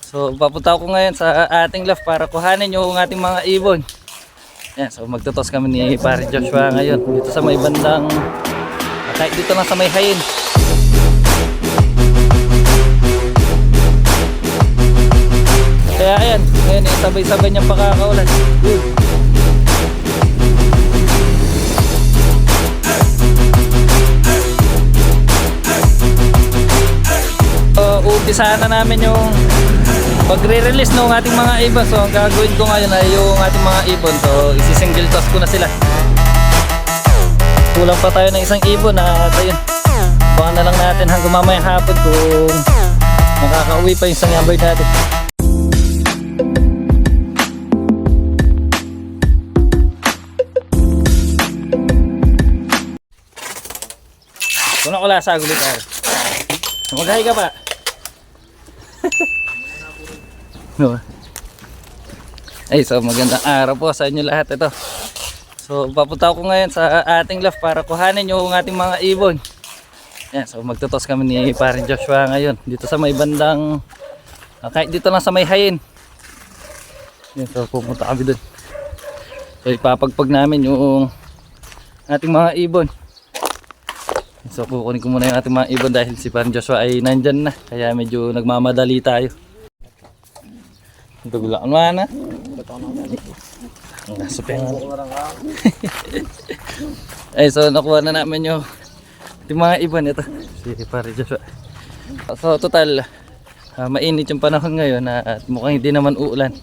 So papunta ako ngayon sa ating loft para kuhanin yung ating mga ibon. Yan, so magtutos kami ni Pare Joshua ngayon dito sa may bandang kahit dito lang sa may hayin. Kaya ayan, ngayon sabay-sabay niyang pakakaulan. Uumpisahan na namin yung pagre-release ng ating mga ibon. So ang gagawin ko ngayon ay yung ating mga ibon. So isi-single toss ko na sila. Kulang pa tayo ng isang ibon at ayun, baka na lang natin hanggang mamayang hapon kung makakauwi pa yung isang yambird natin. Kung ako lasa gulit tayo. Maghahay ka pa. No. Ay, so magandang araw po sa inyo lahat ito. So papunta ako ngayon sa ating loft para kuhanin yung ating mga ibon. Yan, so magtutos kami ni Pare Joshua ngayon dito sa may bandang kahit dito lang sa may hayin. Yan, so pupunta kami dun. So ipapagpag namin yung ating mga ibon. So kukunin ko muna yung ating mga ibon dahil si Pare Joshua ay nandyan na. Kaya medyo nagmamadali tayo. Dugulaan mo na. Ay, so nakuha na namin yung mga ibon ito. Si Pare Joshua. So total, mainit yung panahon ngayon at mukhang hindi naman uulan.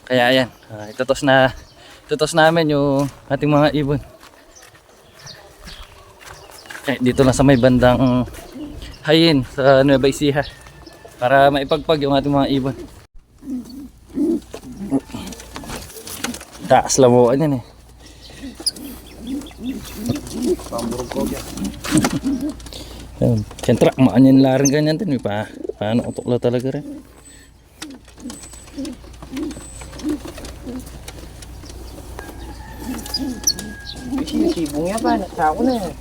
Kaya ayan, itutos namin yung ating mga ibon. Kahit dito lang sa may bandang hayin sa Nueva Ecija para maipagpag yung ating mga ibon. Taas lamuan yan eh. Siyempre, maanyan laring ganyan din. Paano utok lang talaga rin. Sibong yan pa, nagsako na eh.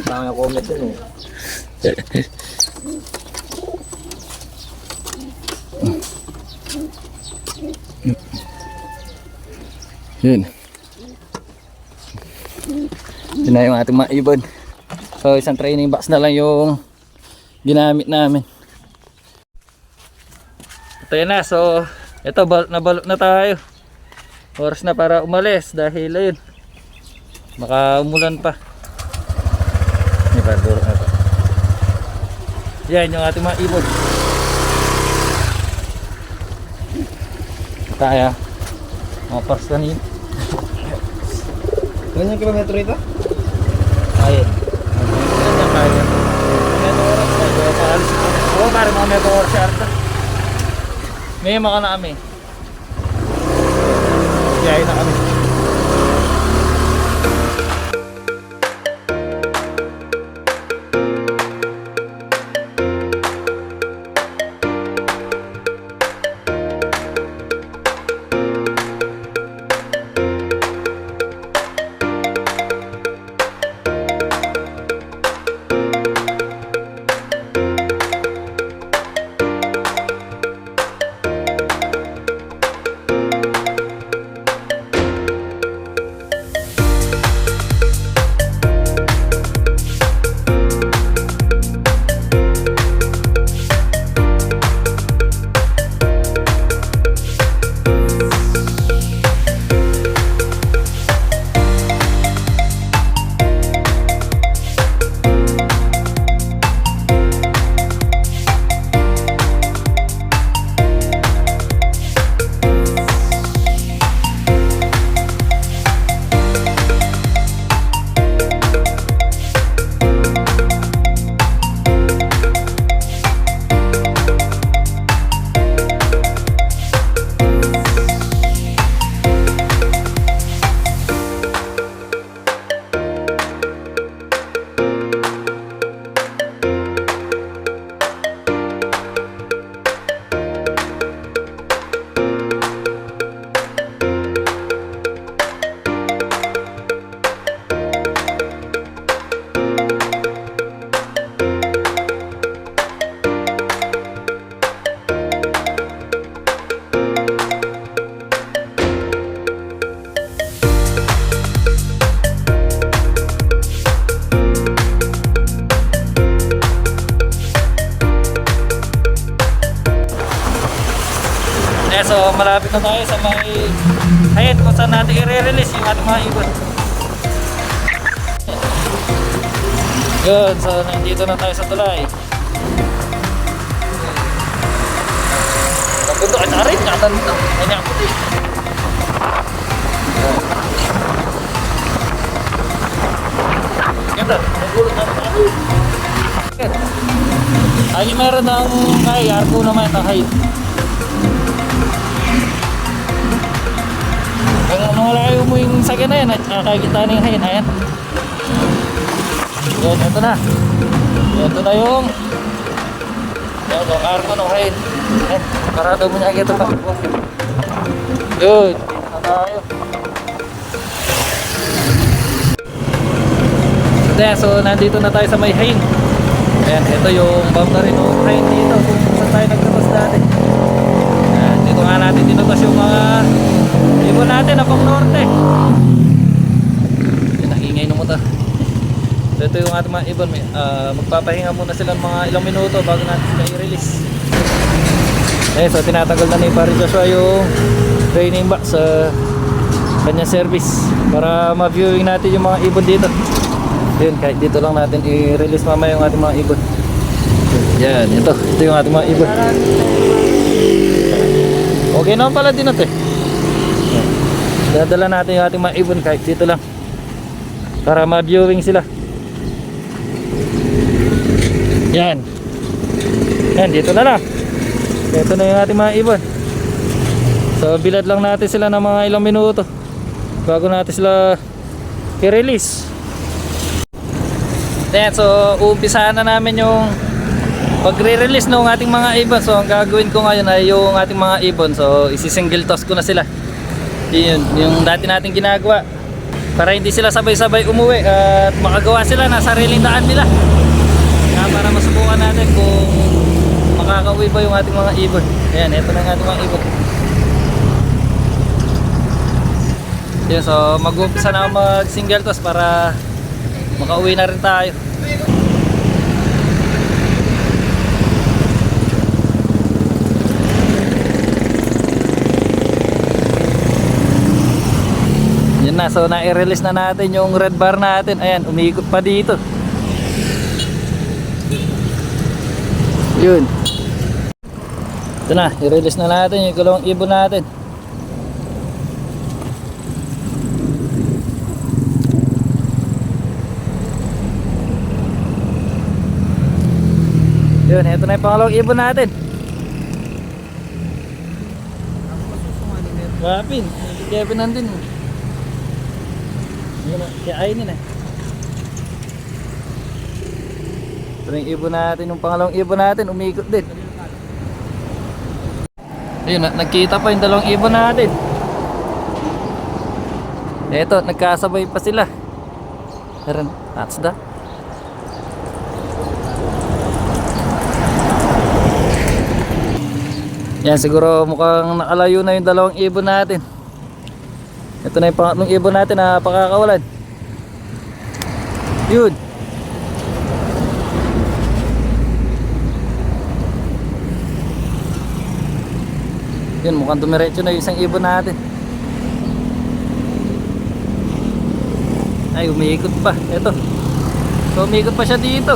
Tama yung comment dun eh. Yun. Yun na yung ating mga ibon. So isang training box na lang yung ginamit namin. Ito yun na. So ito, nabalot na tayo. Oras na para umalis dahil ayun, baka umulan pa. Yan yung ating mga ibon. Tayo mga pars kanina. Ilan yung kilometro ito? Ayun. Yan yung kaya. Metro oras na. So paalis ito. Oo, parang mga metro oras siya arta. May mga na kami. Kaya na kami. So malapit na tayo sa may hayat kung saan natin i-release yung ating mga ibon. Yun, so nandito na tayo sa tulay. Napunto ka na rin, nakatanto. Kanya ako din. Ganda, nagulot na tayo. Ay, meron ng hay, arko naman ito, hay. Kung malayo mo yung saga na yan, at nakakita na yung hay, ayan. Yan, ito na. Ito na yung arko ng hay. Ayan, parado mo niya ito pa. Good, dito na tayo. So, nandito na tayo sa may hain. Ayan, ito yung boundary ng hain dito kung saan tayo nagtatas dati. Ayan, dito nga natin tinutas yung mga ibon natin na pang norte. Ayan, nakingay ng motor. So, ito yung ating mga ibon. Magpapahinga muna sila ng mga ilang minuto bago natin sila i-release. Ayan, so tinatanggal na ni Pare Joshua yung training box sa kanyang service para ma-viewing natin yung mga ibon dito. Yun, kahit dito lang natin i-release mamaya yung ating mga ibon. Yan, ito yung ating mga ibon. Okay naman pala din natin. Dadala natin yung ating mga ibon kahit dito lang para ma-viewing sila. Yan. Yan, dito na lang. Ito na yung ating mga ibon. So bilad lang natin sila ng mga ilang minuto bago natin sila i-release. Ayan, so uumpisahan na namin yung pagre-release ng ating mga ibon. So ang gagawin ko ngayon ay yung ating mga ibon, so isi-single toss ko na sila. Yun, yung dati natin ginagawa para hindi sila sabay-sabay umuwi at makagawa sila na sariling daan nila. Kaya para masubukan natin kung makakauwi ba yung ating mga ibon. Ayan, ito na yung ating mga ibon. Yun, so mag-uumpisa na mag-single toss para makauwi na rin tayo. Yun na, so na-release na natin yung red bar natin. Ayan, umiikot pa dito. Yun. Ito na, i-release na natin yung dalawang ibon natin. Yun, ito na yung pangalawang ibon natin. Kapin, Kevin nandun. Yun na, kaya ayun na. Ito na yung ibon natin, yung pangalawang ibon natin, umikot din. Ayun, nagkita pa yung dalawang ibon natin. Ito, nagkasabay pa sila. Meron, that's that. Yan, siguro mukhang nakalayo na yung dalawang ibon natin. Ito na yung pangatlong ibon natin na pakakawalan. Yun. Yun, mukhang dumiretso na yung isang ibon natin. Ay, umiikot pa. Ito. So, umiikot pa siya dito.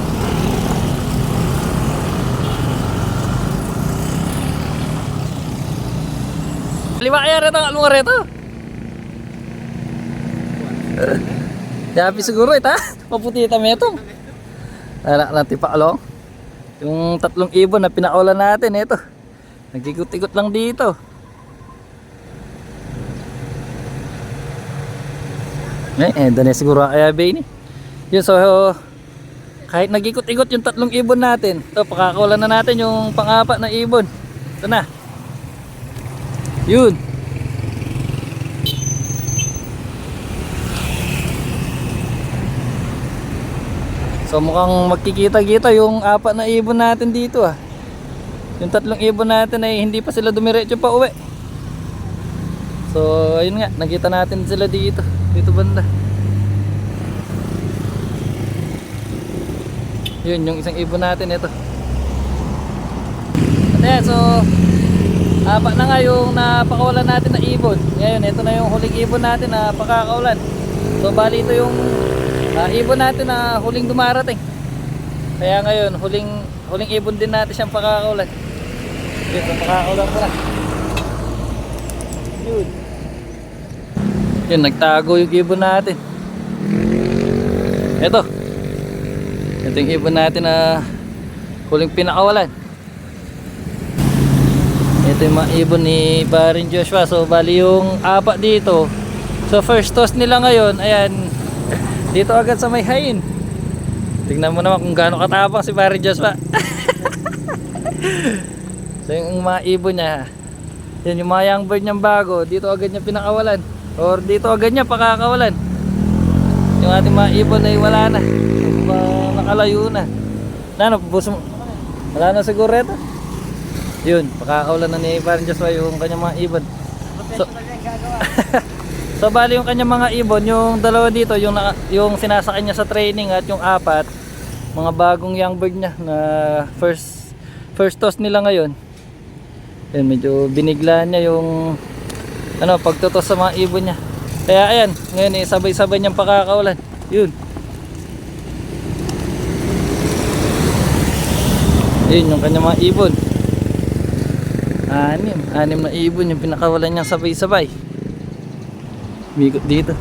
Lima kaya rito, alunga rito. Yapi siguro ito, maputi ito metong. Anak natin pa along. Yung tatlong ibon na pinaulan natin, ito. Nagikot-ikot lang dito. Doon siguro kaya bay ni. Yun, so kahit nagikot-ikot yung tatlong ibon natin, ito, pakakawalan na natin yung pang-apat na ibon. Ito na. Yun. So mukhang magkikita-kita yung apat na ibon natin dito ah. Yung tatlong ibon natin ay hindi pa sila dumiretso pa uwi. So ayun nga, nakita natin sila dito. Dito banda. Yun yung isang ibon natin ito. At so Apat na nga yung napakawalan natin na ibon. Ngayon, ito na yung huling ibon natin na pakakawalan. So bali ito yung ibon natin na huling dumarating. Kaya ngayon, huling ibon din natin siyang pakakawalan. Yun, so pakakawalan ko na. Yun, nagtago yung ibon natin. Ito yung ibon natin na huling pinakawalan. Ito yung mga ibon ni Barin Joshua. So bali yung apat dito. So first toss nila ngayon, ayan, dito agad sa may hain. Tingnan mo naman kung gaano katapang si Barin Joshua. So yung mga ibon niya, yan yung mga young bird niyang bago, dito agad niya pinakawalan. Or dito agad niya pakakawalan. Yung ating mga ibon ay wala na. Nakalayo na. Wala na siguro ito. Yun, pakakawalan na ni Barin Joshua yung kanyang mga ibon. So bali yung kanyang mga ibon, yung dalawa dito, yung sinasakay niya sa training at yung apat, mga bagong young bird niya na first toss nila ngayon. Yan, medyo biniglaan niya yung pagtutos sa mga ibon niya. Kaya ayan, ngayon sabay-sabay niyang pakakawalan. Yun. Yun yung kanyang mga ibon. Anim na ibon yung pinakawalan niyang sabay-sabay. Mikot dito.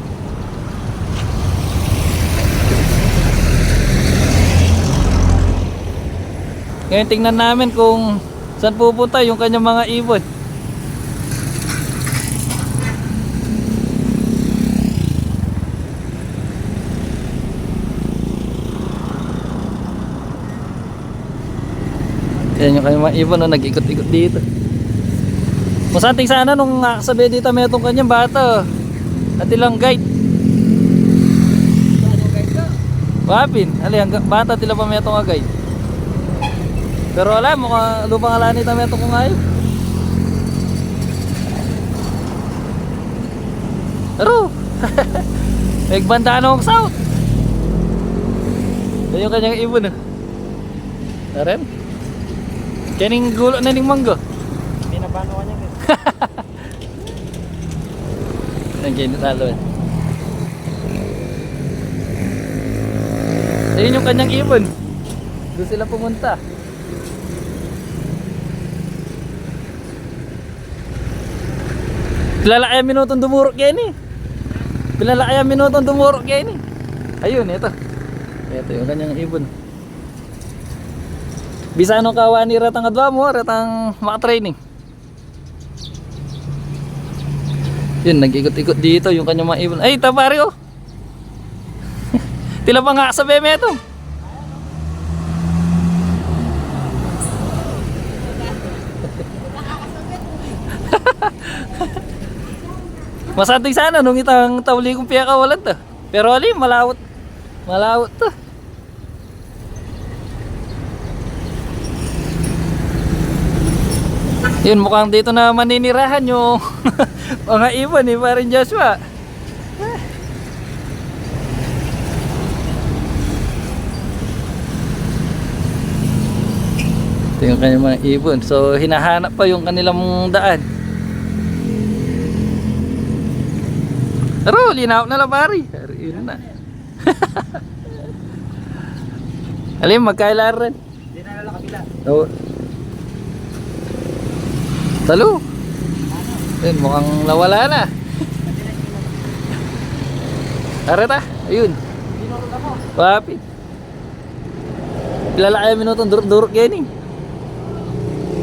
Ngayon tingnan namin kung saan pupunta yung kanyang mga ibon. Yan yung kanyang mga ibon, nag-ikot-ikot dito. Masanting sana nung nakasabi dito may itong kanyang bata. At ilang guide. Wapin, hanggang bata tila pa may itong guide. Pero alam mo, lupang alani tami itong kung ngayon. Pero, nagbanda na akong south. Yan yung kanyang ibon. Taren? Kaning gulo na ning manggo. Pinabano ka niya. Ang ginit talo. Ayun yung kanyang ibon. Doon sila pumunta. Pilalakaya minutong dumurok yan eh. Pilalakaya minutong dumurok yan eh. Ayun, ito. Ito yung kanyang ibon. Bisa anong kawani ratang adwa mo, ratang makatraining. Yun, nag-ikot-ikot dito yung kanyang mga ibon. Ay, tabari oh. Tila pa nga sa beme ito. Masanting sana nung itang tawli kong piyakawalan to. Pero alim, malawot. Malawot to. Yun, mukhang dito na maninirahan yung mga ibon ni Barin Joshua. Ito yung kanyang mga ibon. So hinahanap pa yung kanilang daan. Pero linaw na lang pari. Yun na. Alim, magkailan rin. Hindi na lang kabila. Oo. Talo. Ayun, mukhang nawala na. Areta, ayun. Dinurog ako. Wapit. Pilalakaya minutong durok-durok yan eh.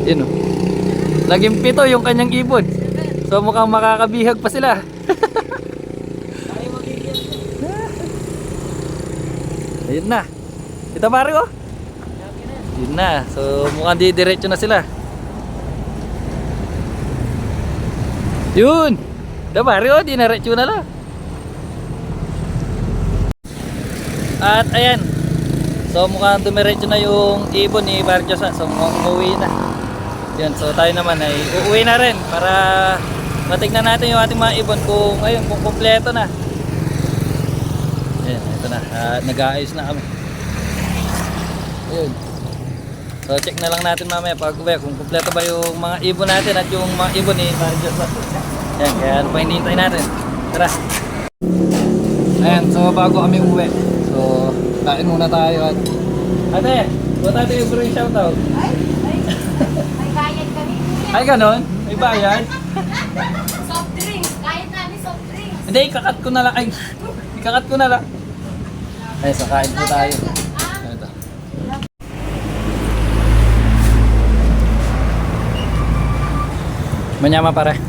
Yun o. Naging 7 yung kanyang ibon. So mukhang makakabihag pa sila. Ayun na. Ito pare oh. Yun na. So mukhang didiretso na sila. Yun. Ito pare oh. Diniretso na lang. At ayan. So mukhang dumiretso na yung ibon ni Barin Joshua. So mukhang uuwi na. Yun. So tayo naman ay uuwi na rin. Para matignan natin yung ating mga ibon kung ayun, kung kumpleto na. Ayan, ito na. Nag-aayos na kami. Ayun. So check na lang natin mamaya pag uwi kung kumpleto ba yung mga ibon natin at yung mga ibon ni Paring Joshua. Yan, kaya ano pa hinihintay natin. Tara! Ayan, so bago kami umuwi. So, kain muna tayo at... Ate, ba't ate yung bring shoutout? May bayad kami. Ay, ganon? May bayad? Soft drinks. Bayad namin soft drinks. Hindi, ikakat ko na lang. Ay, ikakat ko na lang. Ay, so kain po tayo. Ito. Manyama pare.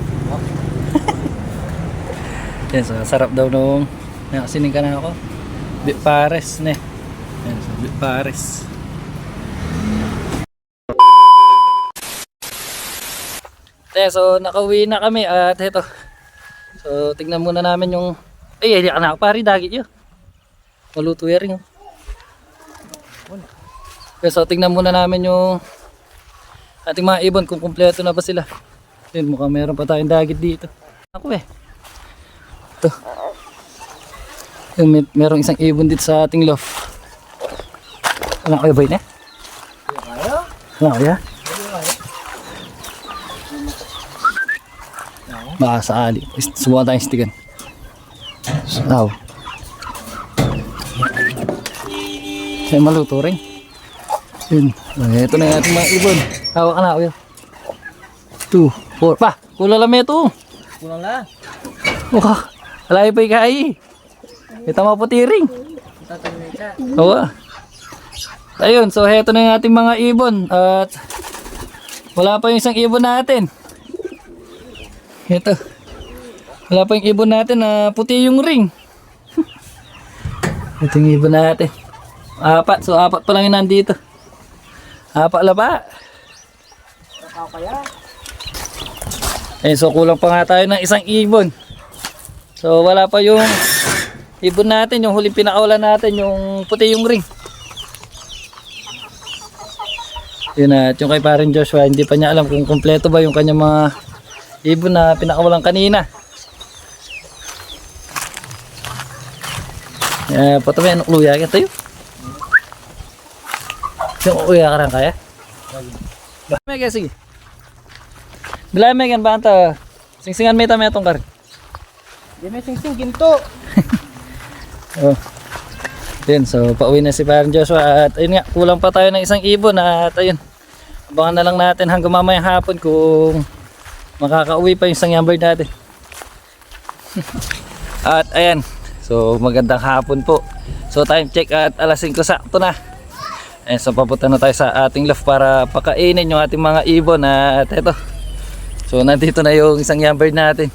Yan, so sarap daw nung nakasining ka na ako. Bit pares ne. Yan, so bit pares. So nakauwi na kami at ito. So tignan muna namin yung hindi ka na pari dagit yun. Maluto yan rin. So tignan muna namin yung ating mga ibon kung kumpleto na ba sila. Yun, mukhang meron pa tayong dagit dito. Ako ito. Yung merong isang ibon dito sa ating loft. Alam kayo ba yun eh? Alam kayo? Baka sa ali. Subukan tayong stigan. Aw. Kaya maluto rin. Yun. Ito na yung ating mga ibon. Hawak ka na ako yun. 2, 4. Pa! Kulang lang ito. Kulang na. Mukha. Alay pa ikai. Ito maputi rin. Oo. Ayun. So heto na yung ating mga ibon. At wala pa yung isang ibon natin. Ito. Wala pa yung ibon natin na puti yung ring. Ito yung ibon natin. 4. So 4 pa lang yung nandito. 4 laba. Eh, so kulang pa nga tayo ng isang ibon. So wala pa yung ibon natin. Yung huling pinakaulan natin. Yung puti yung ring. Yun at yung kay Paring Joshua. Hindi pa niya alam kung kumpleto ba yung kanyang mga ibon na pinakawalan kanina. Patawin ang luya ka tayo. Yung uya ka rin kaya? Mega sige. Bila megan ba ito? Singsingan meta metong ka rin. Di may sing-sing ginto. Oh. Yun, so pauwi na si Paring Joshua at ayun nga, kulang pa tayo ng isang ibon at ayun. Abangan na lang natin hanggang mamayang hapon kung makakauwi pa yung isang yambird natin. At ayan, so magandang hapon po. So time check at alas 5 sakto na. Ayan, so papunta na tayo sa ating loft para pakainin yung ating mga ibon at eto. So nandito na yung isang yambird natin.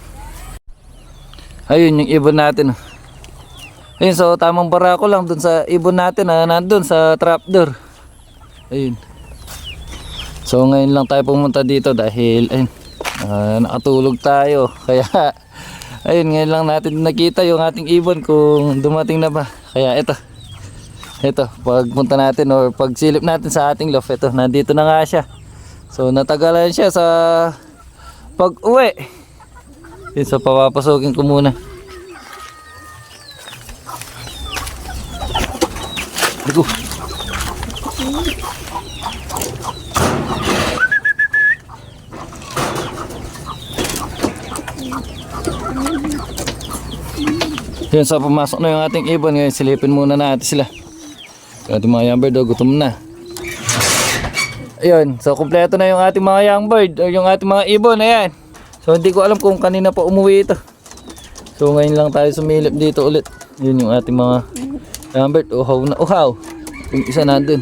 Ayun yung ibon natin. Ayun, so tamang barako lang dun sa ibon natin na nandun sa trapdoor. Ayun. So ngayon lang tayo pumunta dito dahil ayun, nakatulog tayo. Kaya ayun, ngayon lang natin nakita yung ating ibon kung dumating na ba. Kaya ito pagpunta natin or pagsilip natin sa ating loft, ito nandito na nga siya. So natagalan siya sa pag-uwi. Yun, so papapasokin ko muna. Ligo. Yan, so pumasok na yung ating ibon. Ngayon silipin muna natin sila. Yung ating mga young bird, gutom na. Ayun, so kumpleto na yung ating mga young bird o yung ating mga ibon. Ayan. So hindi ko alam kung kanina pa umuwi ito. So ngayon lang tayo sumilip dito ulit. Yun yung ating mga young bird. Uhaw na uhaw. Yung isa nandun.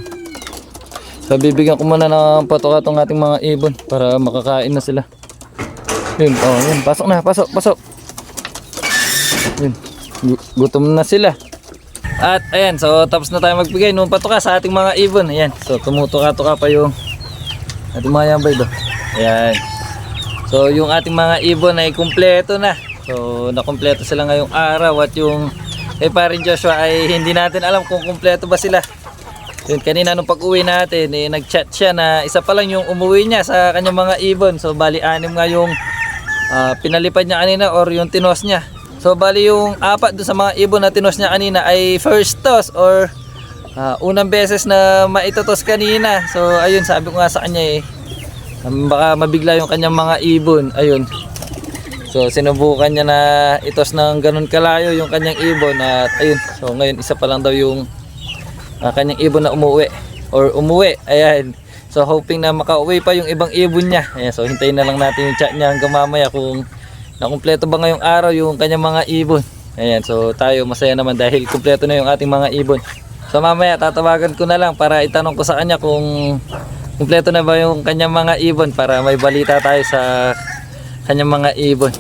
So bibigyan ko muna ng patoka itong ating mga ibon para makakain na sila. Yun, yun. Pasok na, pasok. Yun. Gutom na sila. At ayan, so tapos na tayo magbigay nung patoka sa ating mga ibon. Ayan, so tumutuka-tuka pa yung ating mga young bird. Ayan. So yung ating mga ibon ay kumpleto na. So nakumpleto sila ngayong araw. At yung kay Paring Joshua ay hindi natin alam kung kumpleto ba sila. Yun, kanina nung pag-uwi natin, nag-chat siya na isa pa lang yung umuwi niya sa kanyang mga ibon. So bali 6 nga yung pinalipad niya kanina or yung tinos niya. So bali yung 4 dun sa mga ibon na tinos niya kanina ay first toss or Unang beses na maitotos kanina. So ayun, sabi ko nga sa kanya baka mabigla yung kanyang mga ibon. Ayun. So sinubukan niya na itos ng ganun kalayo yung kanyang ibon at ayun. So ngayon isa pa lang daw yung kanyang ibon na umuwi. Ayan. So hoping na makauwi pa yung ibang ibon niya. Ayan, so hintayin na lang natin yung chat niya hanggang mamaya kung nakumpleto ba ngayong araw yung kanyang mga ibon. Ayan, so tayo masaya naman dahil kumpleto na yung ating mga ibon. So mamaya tatawagan ko na lang para itanong ko sa kanya kung kumpleto na ba yung kanyang mga ibon para may balita tayo sa kanyang mga ibon.